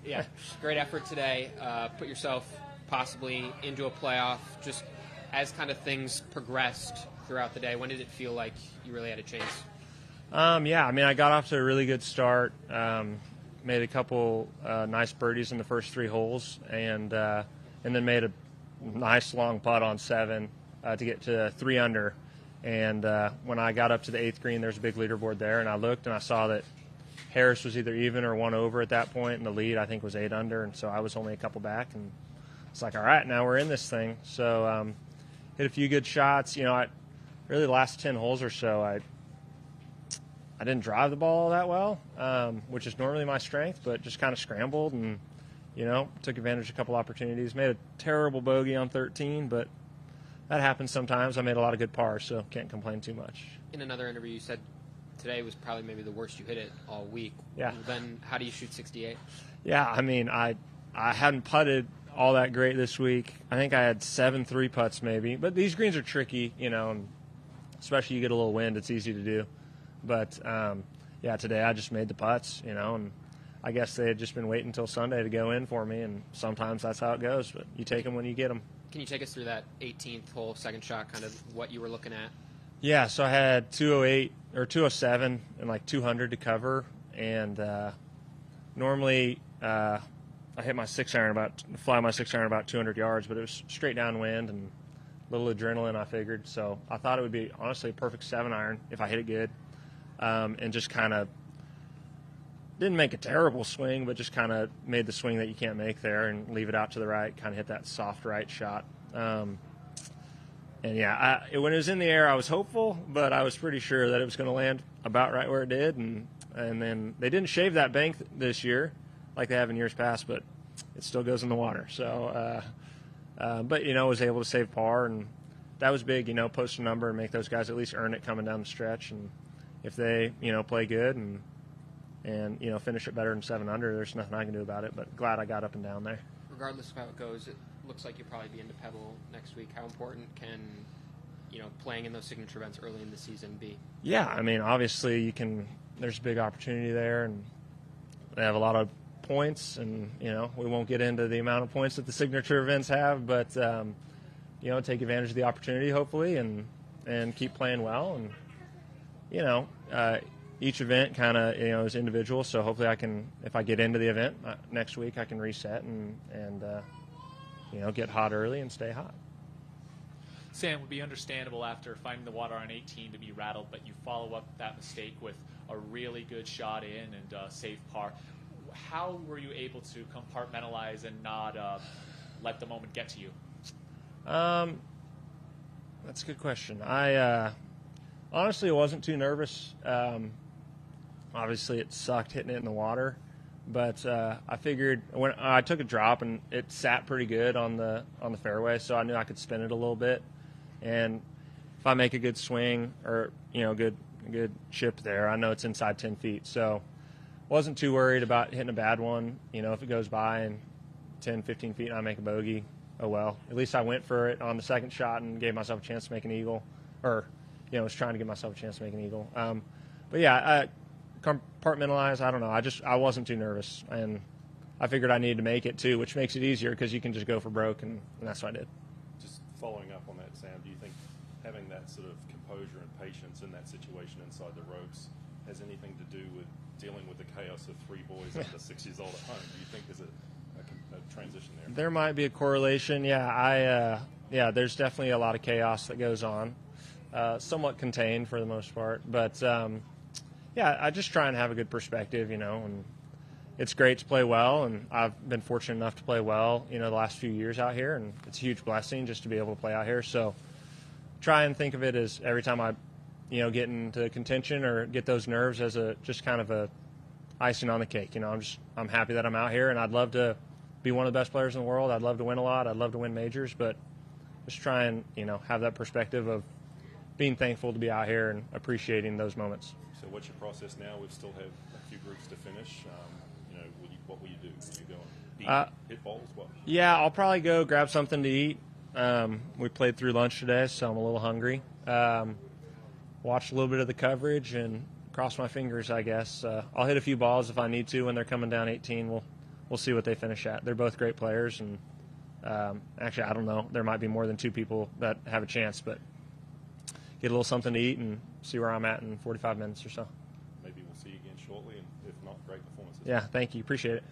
Yeah, great effort today. Put yourself possibly into a playoff. Just as kind of things progressed throughout the day, when did it feel like you really had a chance? Yeah, I mean, I got off to a really good start. Made a couple nice birdies in the first 3 holes, and then made a nice long putt on 7 to get to 3 under. And when I got up to the 8th green, there's a big leaderboard there, and I looked and I saw that Harris was either even or 1 over at that point, and the lead I think was 8 under, and so I was only a couple back, and it's like, all right, now we're in this thing. So hit a few good shots. You know, really the last 10 holes or so, I didn't drive the ball all that well, which is normally my strength, but just kind of scrambled and, you know, took advantage of a couple opportunities. Made a terrible bogey on 13, but that happens sometimes. I made a lot of good pars, so can't complain too much. In another interview, you said today was probably maybe the worst you hit it all week. Yeah. Then how do you shoot 68? Yeah, I mean, I hadn't putted all that great this week. I think I had 7 3-putts maybe, but these greens are tricky, you know, and especially you get a little wind, it's easy to do. But, yeah, today I just made the putts, you know, and I guess they had just been waiting until Sunday to go in for me, and sometimes that's how it goes, but you take them when you get them. Can you take us through that 18th hole, second shot, kind of what you were looking at? Yeah, so I had 208 or 207 and like 200 to cover, and normally I hit my 6-iron fly my 6-iron about 200 yards, but it was straight downwind and a little adrenaline, I figured. So I thought it would be honestly a perfect 7-iron if I hit it good, and just kind of didn't make a terrible swing, but just kind of made the swing that you can't make there and leave it out to the right, kind of hit that soft right shot. And yeah, when it was in the air, I was hopeful, but I was pretty sure that it was going to land about right where it did. And then they didn't shave that bank this year like they have in years past, but it still goes in the water. So, but, you know, was able to save par, and that was big, you know, post a number and make those guys at least earn it coming down the stretch. And if they, you know, play good and you know, finish it better than 7 under, there's nothing I can do about it, but glad I got up and down there. Regardless of how it goes, it looks like you'll probably be into Pebble next week. How important can, you know, playing in those signature events early in the season be? Yeah, I mean, obviously there's a big opportunity there, and they have a lot of points, and, you know, we won't get into the amount of points that the signature events have, but, you know, take advantage of the opportunity, hopefully, and keep playing well. And, you know, each event kind of, you know, is individual, so hopefully I can, if I get into the event next week, I can reset and you know, get hot early and stay hot. Sam, it would be understandable after finding the water on 18 to be rattled, but you follow up that mistake with a really good shot in and save par. How were you able to compartmentalize and not let the moment get to you? That's a good question. I honestly wasn't too nervous. Obviously, it sucked hitting it in the water, but I figured when I took a drop and it sat pretty good on the fairway, so I knew I could spin it a little bit. And if I make a good swing or, you know, good chip there, I know it's inside 10 feet. So wasn't too worried about hitting a bad one. You know, if it goes by and 10, 15 feet and I make a bogey, oh well. At least I went for it on the second shot and gave myself a chance to make an eagle, or, you know, was trying to give myself a chance to make an eagle. But yeah, compartmentalize, I don't know. I wasn't too nervous, and I figured I needed to make it too, which makes it easier because you can just go for broke, and that's what I did. Just following up on that, Sam, do you think having that sort of composure and patience in that situation inside the ropes has anything to do with dealing with the chaos of 3 boys under 6 years old at home? Do you think there's a transition there? There might be a correlation. Yeah, there's definitely a lot of chaos that goes on, somewhat contained for the most part, but yeah, I just try and have a good perspective, you know, and it's great to play well, and I've been fortunate enough to play well, you know, the last few years out here, and it's a huge blessing just to be able to play out here. So try and think of it as every time I, you know, get into contention or get those nerves as just kind of a icing on the cake. You know, I'm happy that I'm out here, and I'd love to be one of the best players in the world. I'd love to win a lot. I'd love to win majors, but just try and, you know, have that perspective of being thankful to be out here and appreciating those moments. So what's your process now? We still have a few groups to finish. You know, what will you do? Will you go and hit balls? What? Yeah, I'll probably go grab something to eat. We played through lunch today, so I'm a little hungry. Watch a little bit of the coverage and cross my fingers, I guess. I'll hit a few balls if I need to when they're coming down 18. We'll we'll see what they finish at. They're both great players, and actually, I don't know. There might be more than 2 people that have a chance, but get a little something to eat and see where I'm at in 45 minutes or so. Maybe we'll see you again shortly, and if not, great performances. Yeah, thank you. Appreciate it.